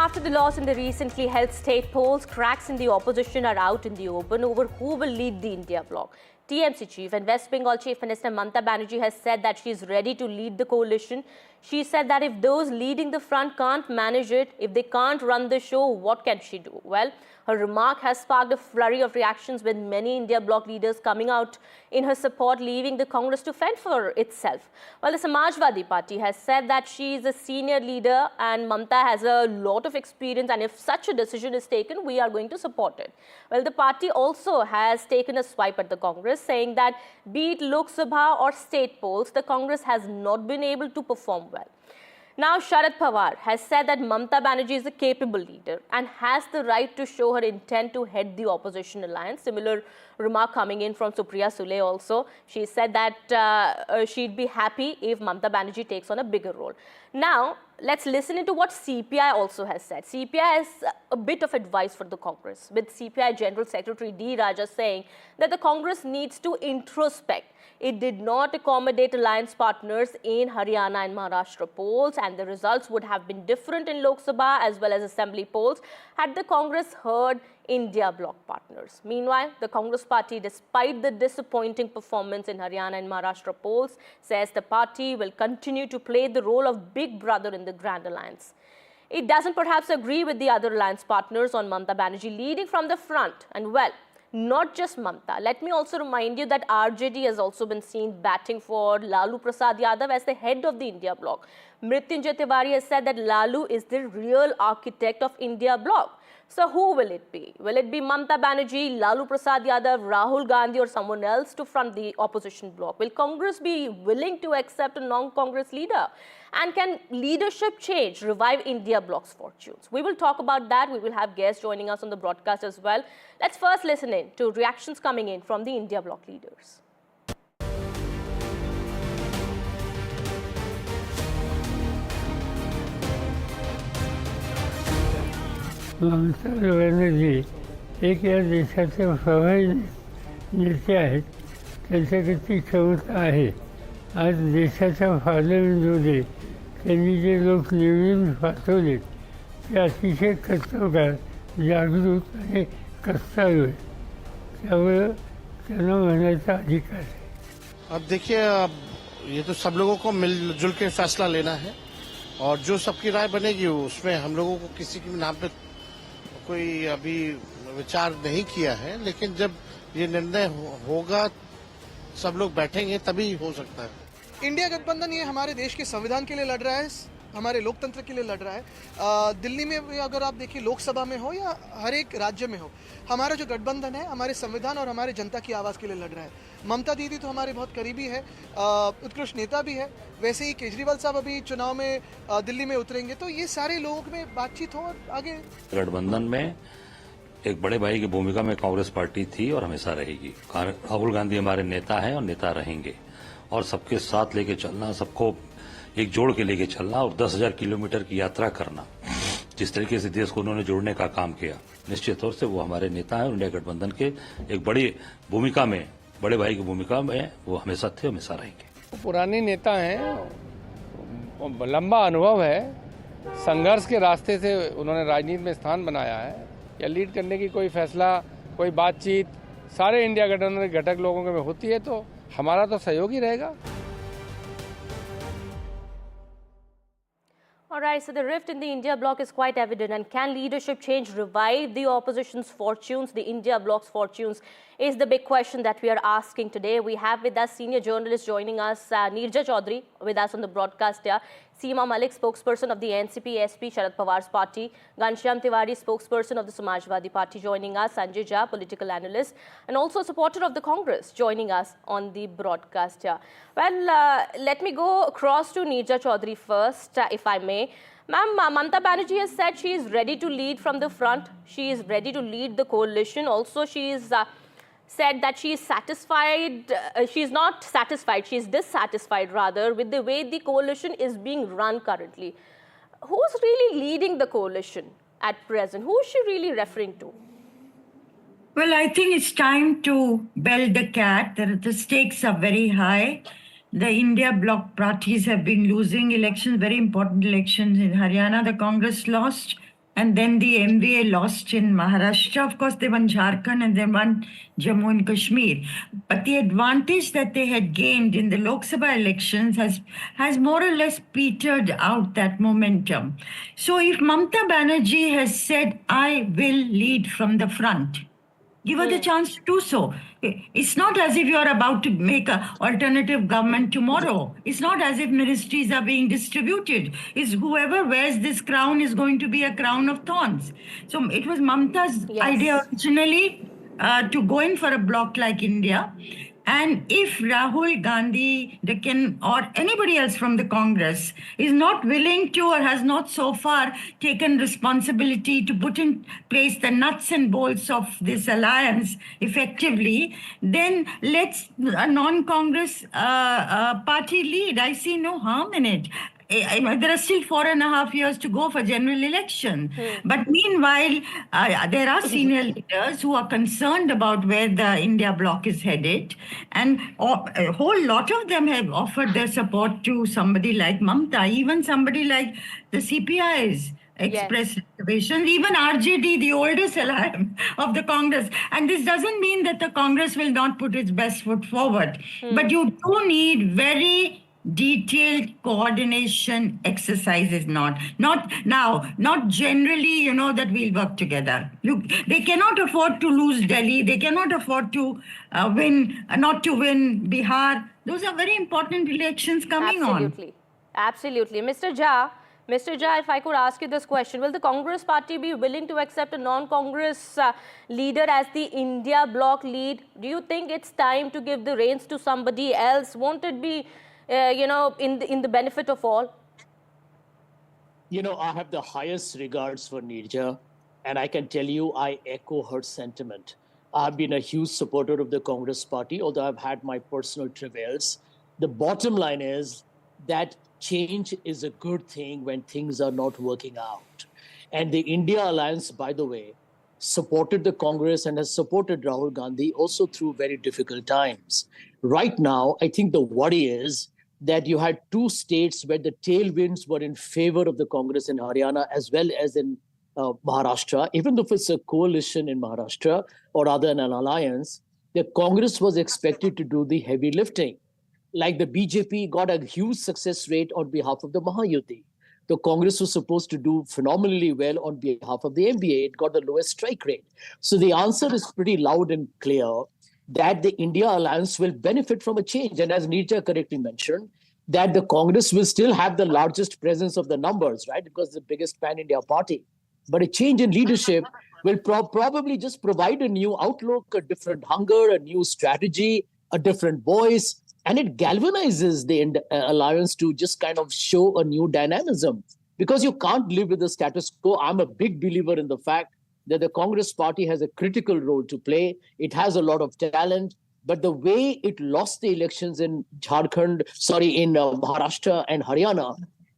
after the loss in the recently held state polls, cracks in the opposition are out in the open over who will lead the India bloc. TMC chief and West Bengal Chief Minister Mamata Banerjee has said that she is ready to lead the coalition. She said that if those leading the front can't manage it, if they can't run the show, what can she do? Well, her remark has sparked a flurry of reactions with many India bloc leaders coming out in her support, leaving the Congress to fend for itself. Well, the Samajwadi Party has said that she is a senior leader and Mamata has a lot of experience, and if such a decision is taken, we are going to support it. Well, the party also has taken a swipe at the Congress, saying that be it Lok Sabha or state polls, the Congress has not been able to perform well. Now, Sharad Pawar has said that Mamata Banerjee is a capable leader and has the right to show her intent to head the opposition alliance. Similar remark coming in from Supriya Sule also. She said that she'd be happy if Mamata Banerjee takes on a bigger role. Now, let's listen into what CPI also has said. CPI has a bit of advice for the Congress, with CPI General Secretary D. Raja saying that the Congress needs to introspect. It did not accommodate alliance partners in Haryana and Maharashtra polls, and the results would have been different in Lok Sabha as well as assembly polls had the Congress heard India bloc partners. Meanwhile, the Congress party, despite the disappointing performance in Haryana and Maharashtra polls, says the party will continue to play the role of big brother in the Grand Alliance. It doesn't perhaps agree with the other alliance partners on Mamata Banerjee leading from the front, and well, not just Mamata. Let me also remind you that RJD has also been seen batting for Lalu Prasad Yadav as the head of the India bloc. Mrityunjay Tiwari has said that Lalu is the real architect of India bloc. So who will it be? Will it be Mamata Banerjee, Lalu Prasad Yadav, Rahul Gandhi or someone else to front the opposition bloc? Will Congress be willing to accept a non-Congress leader? And can leadership change revive India bloc's fortunes? We will talk about that. We will have guests joining us on the broadcast as well. Let's first listen in to reactions coming in from the India bloc leaders. Mamata Banerjee एक या देशाचे प्रभावी नेते आहेत, त्यांच्याकडची क्षमता आहे. आज देशाच्या पार्लमेंटमध्ये त्यांनी जे लोक निवडून पाठवले ते अतिशय कर्तबगार, जागृत आणि कष्टाळू आहेत. त्यामुळं त्यांना म्हणायचा अधिकार आहे. अब देखिए, अब ये तो सब लोगों को मिलजुल के फैसला लेना है और जो सबकी राय बनेगी उसमें हम लोगों को किसी के नाम पे कोई अभी विचार नहीं किया है, लेकिन जब ये निर्णय होगा सब लोग बैठेंगे तभी हो सकता है। इंडिया गठबंधन ये हमारे देश के संविधान के लिए लड़ रहा है, हमारे लोकतंत्र के लिए लड़ रहा है। दिल्ली में अगर आप देखिए, लोकसभा में हो या हर एक राज्य में हो, हमारा जो गठबंधन है हमारे संविधान और हमारे जनता की आवाज़ के लिए लड़ रहा है। ममता दीदी तो हमारे बहुत करीबी है, उत्कृष्ट नेता भी है। वैसे ही केजरीवाल साहब अभी चुनाव में दिल्ली में उतरेंगे, तो ये सारे लोगों में बातचीत हो और आगे। गठबंधन में एक बड़े भाई की भूमिका में कांग्रेस पार्टी थी और हमेशा रहेगी। राहुल गांधी हमारे नेता हैं और नेता रहेंगे, और सबके साथ लेके चलना, सबको एक जोड़ के लेके चलना और 10,000 किलोमीटर की यात्रा करना, जिस तरीके से देश को उन्होंने जोड़ने का काम किया, निश्चित तौर से वो हमारे नेता हैं और इंडिया गठबंधन के एक बड़ी भूमिका में, बड़े भाई की भूमिका में वो हमेशा थे, हमेशा रहेंगे। पुराने नेता हैं, लंबा अनुभव है, संघर्ष के रास्ते से उन्होंने राजनीति में स्थान बनाया है। या लीड करने की कोई फैसला, कोई बातचीत सारे इंडिया गठबंधन के घटक लोगों में होती है तो हमारा तो सहयोग ही रहेगा। All right, so the rift in the India bloc is quite evident, and can leadership change revive the opposition's fortunes, the India bloc's fortunes, is the big question that we are asking today. We have with us senior journalist joining us, Neerja Chaudhary, with us on the broadcast here, Seema Malik, spokesperson of the NCP-SP, Sharad Pawar's party, Ghanshyam Tiwari, spokesperson of the Samajwadi Party, joining us, Sanjay Jha, political analyst, and also a supporter of the Congress, joining us on the broadcast here. Well, let me go across to Neerja Chaudhary first, if I may. Ma'am, Mamata Banerjee has said she is ready to lead from the front. She is ready to lead the coalition. Also, she is said that she is satisfied, she is not satisfied, she is dissatisfied rather with the way the coalition is being run currently. Who's really leading the coalition at present? Who is she really referring to? Well, I think it's time to bell the cat. The stakes are very high. The India bloc parties have been losing elections, very important elections. In Haryana, the Congress lost. And then the MVA lost in Maharashtra. Of course, they won Jharkhand and they won Jammu and Kashmir. But the advantage that they had gained in the Lok Sabha elections has more or less petered out that momentum. So if Mamata Banerjee has said, I will lead from the front, give her the chance to do so. It's not as if you're about to make an alternative government tomorrow. It's not as if ministries are being distributed. It's whoever wears this crown is going to be a crown of thorns. So it was Mamata's idea originally to go in for a bloc like India. And if Rahul Gandhi or anybody else from the Congress is not willing to or has not so far taken responsibility to put in place the nuts and bolts of this alliance effectively, then let's a non-Congress party lead. I see no harm in it. There are still 4.5 years to go for general election. But meanwhile, there are senior leaders who are concerned about where the India bloc is headed. And a whole lot of them have offered their support to somebody like Mamata, even somebody like the CPIs. Express reservations, even RJD, the oldest alive of the Congress. And this doesn't mean that the Congress will not put its best foot forward. But you do need very detailed coordination exercises, not generally, that we'll work together. They cannot afford to lose Delhi. They cannot afford to not to win Bihar. Those are very important elections coming on. Absolutely. Mr. Jha, if I could ask you this question, will the Congress party be willing to accept a non-Congress leader as the India bloc lead? Do you think it's time to give the reins to somebody else? Won't it be in the benefit of all? I have the highest regards for Nirja, and I can tell you I echo her sentiment. I've been a huge supporter of the Congress party, although I've had my personal travails. The bottom line is that change is a good thing when things are not working out. And the India Alliance, by the way, supported the Congress and has supported Rahul Gandhi also through very difficult times. Right now, I think the worry is that you had two states where the tailwinds were in favor of the Congress in Haryana as well as in Maharashtra. Even though it's a coalition in Maharashtra or rather an alliance, the Congress was expected to do the heavy lifting. Like the BJP got a huge success rate on behalf of the Mahayuti. The Congress was supposed to do phenomenally well on behalf of the MBA. It got the lowest strike rate. So the answer is pretty loud and clear that the India Alliance will benefit from a change. And as Nirja correctly mentioned, that the Congress will still have the largest presence of the numbers, right? Because it's the biggest pan-India party. But a change in leadership will probably just provide a new outlook, a different hunger, a new strategy, a different voice. And it galvanizes the alliance to just kind of show a new dynamism. Because you can't live with the status quo. I'm a big believer in the fact that the Congress party has a critical role to play. It has a lot of talent, but the way it lost the elections in Maharashtra and Haryana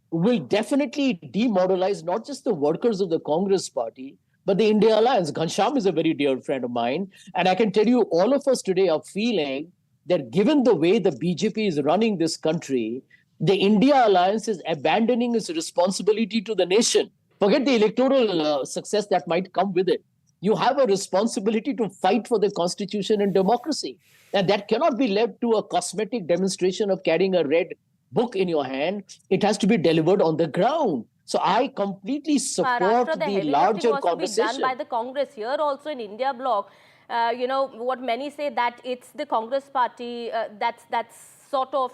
will definitely demoralize not just the workers of the Congress party, but the India Alliance. Ghanshyam is a very dear friend of mine. And I can tell you, all of us today are feeling that given the way the BJP is running this country, the India Alliance is abandoning its responsibility to the nation. Forget the electoral success that might come with it. You have a responsibility to fight for the constitution and democracy. And that cannot be left to a cosmetic demonstration of carrying a red book in your hand. It has to be delivered on the ground. So I completely support the larger conversation. Done by the Congress here also in India bloc. What many say that it's the Congress party that's sort of,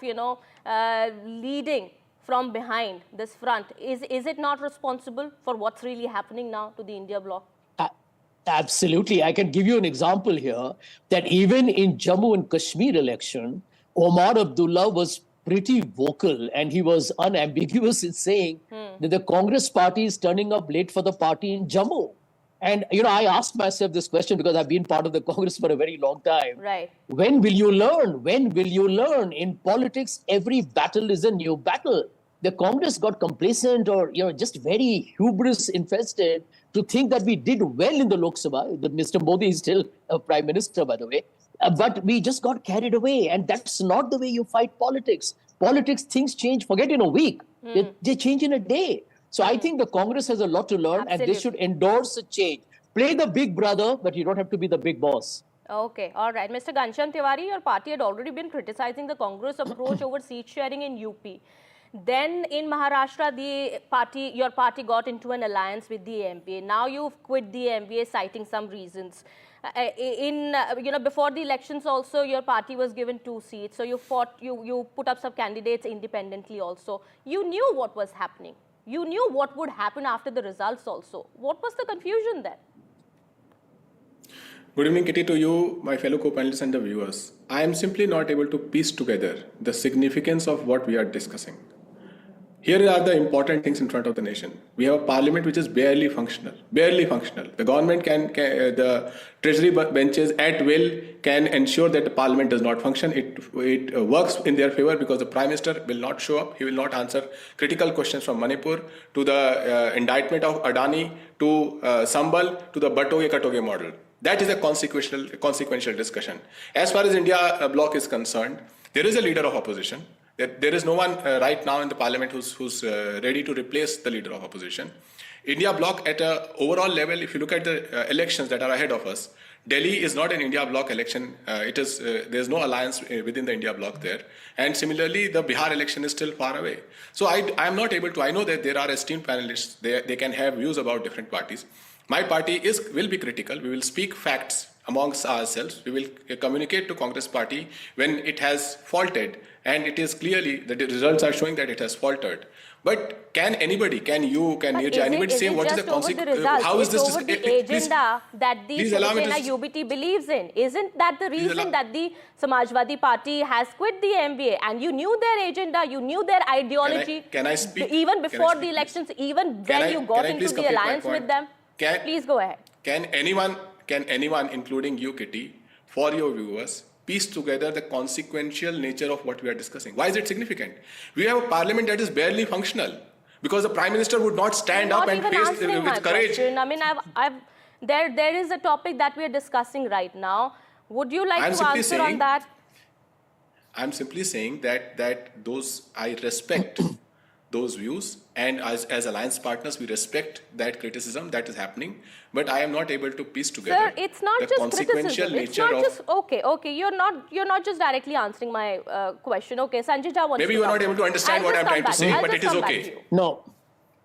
leading from behind this front. Is it not responsible for what's really happening now to the India bloc? Absolutely. I can give you an example here that even in Jammu and Kashmir election, Omar Abdullah was pretty vocal and he was unambiguous in saying that the Congress party is turning up late for the party in Jammu. And, I asked myself this question because I've been part of the Congress for a very long time. Right. When will you learn? When will you learn? In politics, every battle is a new battle. The Congress got complacent or, just very hubris infested to think that we did well in the Lok Sabha. Mr. Modi is still a prime minister, by the way. But we just got carried away. And that's not the way you fight politics. Politics, things change. Forget in a week. They change in a day. So I think the Congress has a lot to learn, and they should endorse a change. Play the big brother, but you don't have to be the big boss. Okay, all right. Mr. Ghanshyam Tiwari, your party had already been criticizing the Congress approach over seat sharing in UP. Then in Maharashtra, your party got into an alliance with the MBA. Now you've quit the MBA citing some reasons. Before the elections also, your party was given 2 seats. So you put up some candidates independently also. You knew what was happening. You knew what would happen after the results also. What was the confusion then? Good evening, Kitty, to you, my fellow co-panelists and the viewers. I am simply not able to piece together the significance of what we are discussing. Here are the important things in front of the nation. We have a parliament which is barely functional. The government the treasury benches at will can ensure that the parliament does not function. It works in their favor because the prime minister will not show up. He will not answer critical questions from Manipur to the indictment of Adani to Sambal to the Batoge-Katoge model. That is a consequential discussion. As far as India bloc is concerned, there is a leader of opposition. There is no one right now in the parliament who's ready to replace the leader of opposition. India bloc at an overall level, if you look at the elections that are ahead of us, Delhi is not an India bloc election. There's no alliance within the India bloc there. And similarly, the Bihar election is still far away. So I am not able to, I know that there are esteemed panelists, they can have views about different parties. My party will be critical. We will speak facts amongst ourselves. We will communicate to Congress party when it has faltered, and it is clearly that the results are showing that it has faltered. But can anybody, can Nirja, anybody say what is the consequence? How is this? Over the agenda that the Shiv Sena UBT believes in. Isn't that the reason that the Samajwadi Party has quit the MBA? And you knew their agenda, you knew their ideology. Can I speak? Even before the elections, even when you got into the alliance with them. Please go ahead. Can anyone, including you, Kitty, for your viewers, piece together the consequential nature of what we are discussing? Why is it significant? We have a parliament that is barely functional because the prime minister would not stand up and face with courage. I mean, there is a topic that we are discussing right now. Would you like to answer on that? I'm simply saying that I respect those views, and as alliance partners, we respect that criticism that is happening. But I am not able to piece together. Sir, it's not just criticism. It's not just okay. You're not just directly answering my question. Okay, Sanjay Jha wants maybe you are not able to understand what I'm trying to say, but it is okay. No,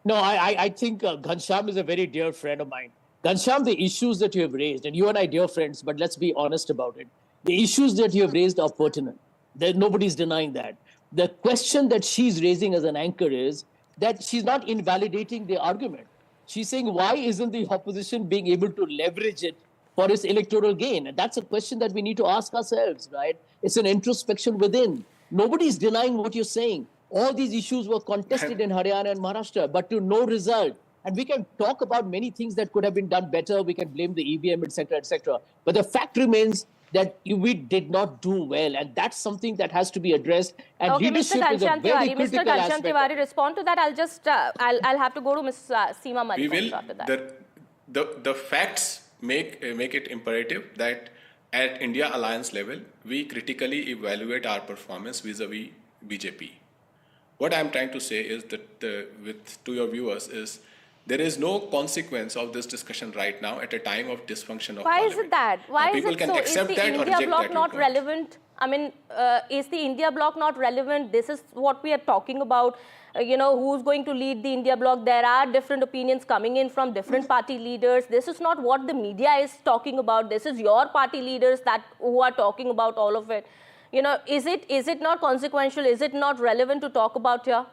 I think Ghanshyam is a very dear friend of mine. Ghanshyam, the issues that you have raised, and you and I dear friends, but let's be honest about it. The issues that you have raised are pertinent. Nobody's denying that. The question that she's raising as an anchor is that she's not invalidating the argument. She's saying, why isn't the opposition being able to leverage it for its electoral gain? And that's a question that we need to ask ourselves, right? It's an introspection within. Nobody's denying what you're saying. All these issues were contested in Haryana and Maharashtra, but to no result. And we can talk about many things that could have been done better. We can blame the EVM, etc., etc. But the fact remains that we did not do well, and that's something that has to be addressed. And okay, leadership Mr. is a very critical Mr. Ghanshyam aspect. Tiwari, respond to that. I'll have to go to Ms. Seema Malik after that. The facts make it imperative that at India alliance level, we critically evaluate our performance vis-a-vis BJP. What I'm trying to say is that to your viewers is, there is no consequence of this discussion right now at a time of dysfunction of Why parliament. is it that? Why people is it can so? accept Is the that or India reject bloc that not viewpoint. relevant? I mean, is the India bloc not relevant? This is what we are talking about. Who's going to lead the India bloc? There are different opinions coming in from different party leaders. This is not what the media is talking about. This is your party leaders who are talking about all of it. Is it not consequential? Is it not relevant to talk about here?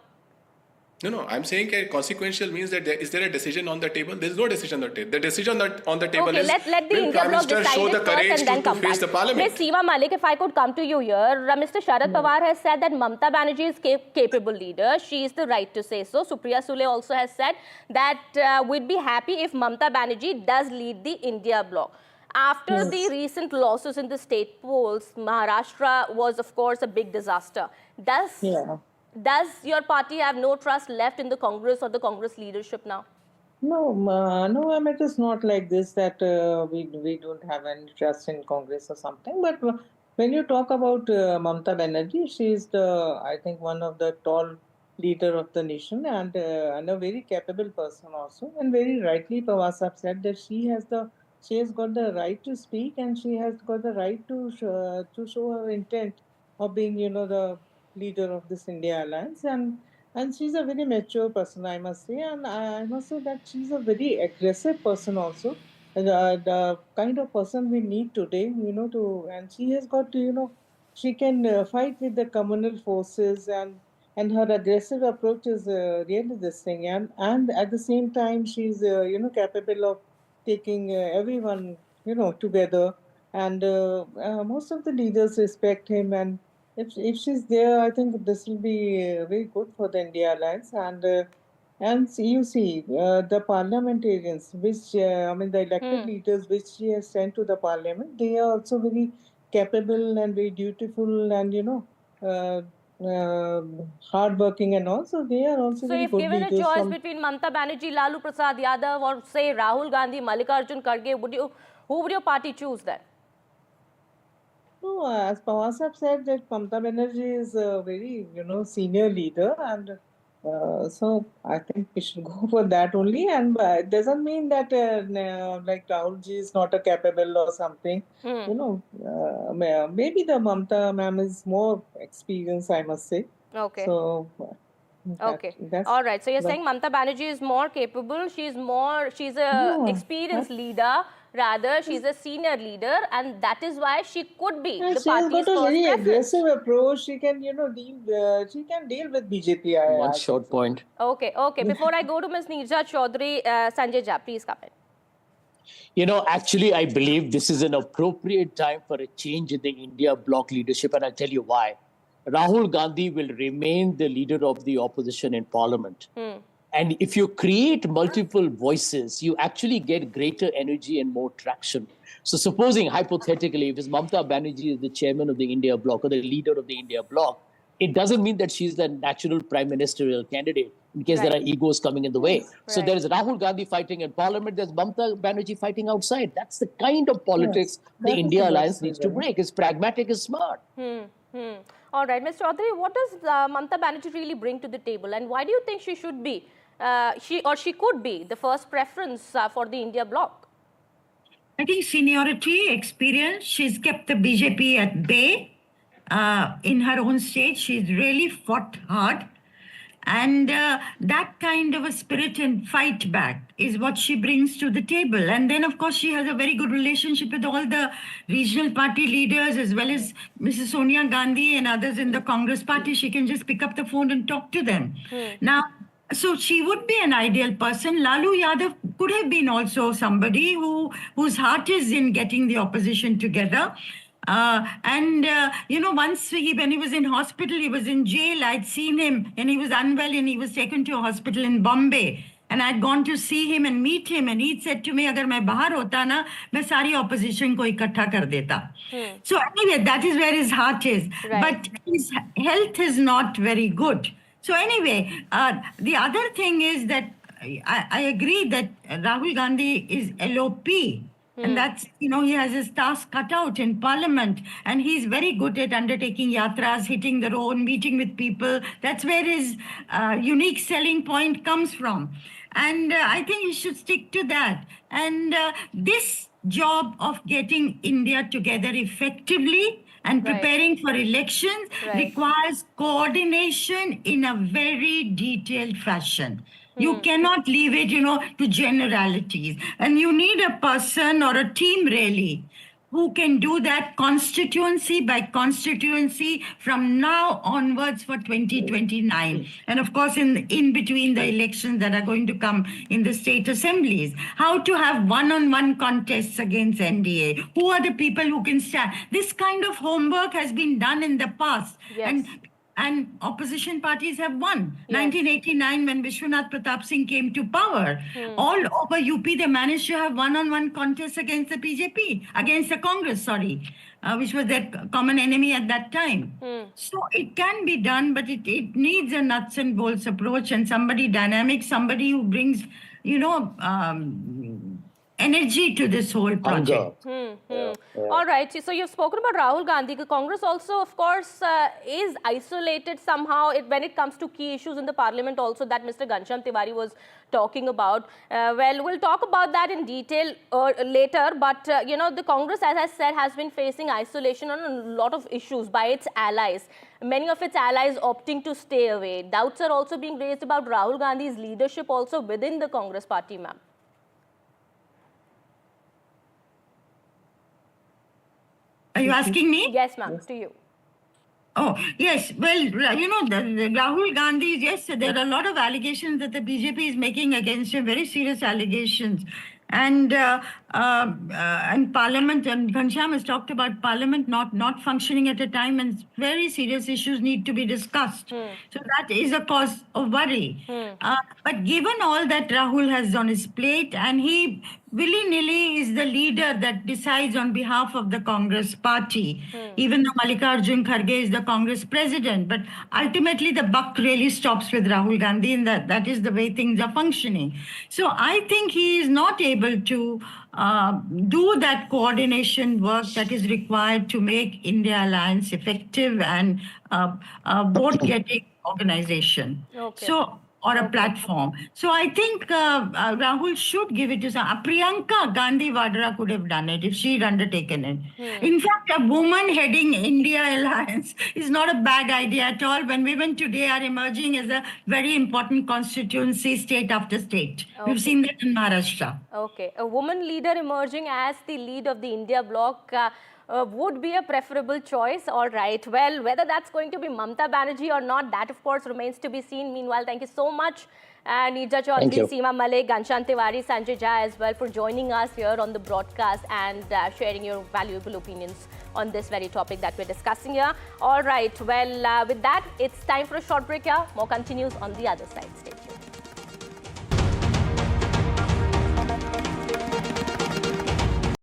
No. I'm saying consequential means that is there a decision on the table? There is no decision on the table. The decision on the table is let the will India Prime bloc Minister decide show the it first courage and then to come face the back. parliament. Ms. Seema Malik, if I could come to you here, Mr. Sharad Pawar has said that Mamata Banerjee is capable leader. She is the right to say so. Supriya Sule also has said that we'd be happy if Mamata Banerjee does lead the India bloc. After the recent losses in the state polls, Maharashtra was, of course, a big disaster. Does your party have no trust left in the Congress or the Congress leadership now? No, I mean, it is not like this that we don't have any trust in Congress or something. But when you talk about Mamata Banerjee, she is I think one of the tall leader of the nation, and a very capable person also. And very rightly, Pawasab said that she has got the right to speak, and she has got the right to show her intent of being, the leader of this India alliance. And she's a very mature person, I must say, and I must say that she's a very aggressive person also. The kind of person we need today, and she has got to, she can fight with the communal forces, and her aggressive approach is really this thing, and at the same time she's capable of taking everyone together, and most of the leaders respect him, and if she's there, I think this will be very good for the India alliance. And you see, the parliamentarians, which the elected leaders which she has sent to the parliament, they are also very capable and very dutiful, and hardworking, and also they are also So very if good given a leaders. choice between Mamata Banerjee, Lalu Prasad Yadav, or say Rahul Gandhi, Mallikarjun Kharge, who would your party choose then? No, as Pawasab said, that Mamata Banerjee is a very, senior leader, and so I think we should go for that only. And it doesn't mean that like Rahulji is not a capable or something. Maybe the Mamata ma'am is more experienced, I must say. Okay. So. Okay. All right. So you're saying Mamata Banerjee is more capable. She's a experienced leader. Rather, she's a senior leader, and that is why she could be the party's first preference. She has got a very aggressive approach. She can, deal with BJP. One short point. Okay. Okay. Before I go to Ms. Neerja Chaudhary, Sanjay Jha, please come in. Actually, I believe this is an appropriate time for a change in the India Bloc leadership, and I'll tell you why. Rahul Gandhi will remain the leader of the opposition in parliament. And if you create multiple voices, you actually get greater energy and more traction. So supposing, hypothetically, if Mamata Banerjee is the chairman of the India Bloc or the leader of the India Bloc, it doesn't mean that she's the natural prime ministerial candidate in case there are egos coming in the way. So there is Rahul Gandhi fighting in parliament, there's Mamata Banerjee fighting outside. That's the kind of politics the India Alliance needs to break. It's pragmatic, it's smart. All right, Ms. Chaudhary, what does Mamata Banerjee really bring to the table, and why do you think she should be, she could be the first preference for the India Bloc? I think seniority, experience. She's kept the BJP at bay in her own state. She's really fought hard. And that kind of a spirit and fight back is what she brings to the table. And then, of course, she has a very good relationship with all the regional party leaders, as well as Mrs. Sonia Gandhi and others in the Congress party. She can just pick up the phone and talk to them. Now, so she would be an ideal person. Lalu Yadav could have been also somebody whose heart is in getting the opposition together. Once when he was in hospital, he was in jail, I'd seen him, and he was unwell, and he was taken to a hospital in Bombay. And I'd gone to see him and meet him, and he'd said to me, agar main bahar hota na, main sari opposition ko ikattha kar deta. So anyway, that is where his heart is. Right. But his health is not very good. So anyway, the other thing is that I agree that Rahul Gandhi is LOP. And that's, he has his task cut out in parliament, and he's very good at undertaking yatras, hitting the road, meeting with people. That's where his unique selling point comes from. And I think he should stick to that. And this job of getting India together effectively and preparing for elections requires coordination in a very detailed fashion. You cannot leave it, to generalities. And you need a person or a team, really, who can do that constituency by constituency from now onwards for 2029. And of course, in between the elections that are going to come in the state assemblies, how to have one-on-one contests against NDA. Who are the people who can stand? This kind of homework has been done in the past. Yes. And opposition parties have won. Yes. 1989, when Vishwanath Pratap Singh came to power, all over UP, they managed to have one-on-one contests against the BJP, against the Congress, which was their common enemy at that time. So it can be done, but it needs a nuts and bolts approach and somebody dynamic, somebody who brings, energy to this whole project. All right. So you've spoken about Rahul Gandhi. The Congress also, of course, is isolated somehow when it comes to key issues in the parliament also that Mr. Ghanshyam Tiwari was talking about. Well, we'll talk about that in detail later. But, you know, the Congress, as I said, has been facing isolation on a lot of issues by its allies. Many of its allies opting to stay away. Doubts are also being raised about Rahul Gandhi's leadership also within the Congress party, ma'am. Are you asking me? Yes, ma'am, to you. Oh, yes. Well, you know, the Rahul Gandhi, yes, there are a lot of allegations that the BJP is making against him, very serious allegations. And Parliament, and Ghanshyam has talked about Parliament not functioning at a time and very serious issues need to be discussed. So that is a cause of worry. But given all that Rahul has on his plate, and he willy-nilly is the leader that decides on behalf of the Congress party, even though Mallikarjun Kharge is the Congress president. But ultimately, the buck really stops with Rahul Gandhi, and that is the way things are functioning. So I think he is not able to do that coordination work that is required to make India Alliance effective and vote-getting organization. Okay. So, or a platform. So I think Rahul should give it to some. Priyanka Gandhi Vadra could have done it if she had undertaken it. In fact, a woman heading India Alliance is not a bad idea at all when women today are emerging as a very important constituency state after state. We've seen that in Maharashtra. Okay. A woman leader emerging as the lead of the India bloc would be a preferable choice. All right. Well, whether that's going to be Mamata Banerjee or not, that of course remains to be seen. Meanwhile, thank you so much, Neerja Chaudhary, Seema Malik, Ghanshyam Tiwari, Sanjay Jha as well for joining us here on the broadcast and sharing your valuable opinions on this very topic that we're discussing here. All right. Well, with that, it's time for a short break here. More continues on the other side. Stay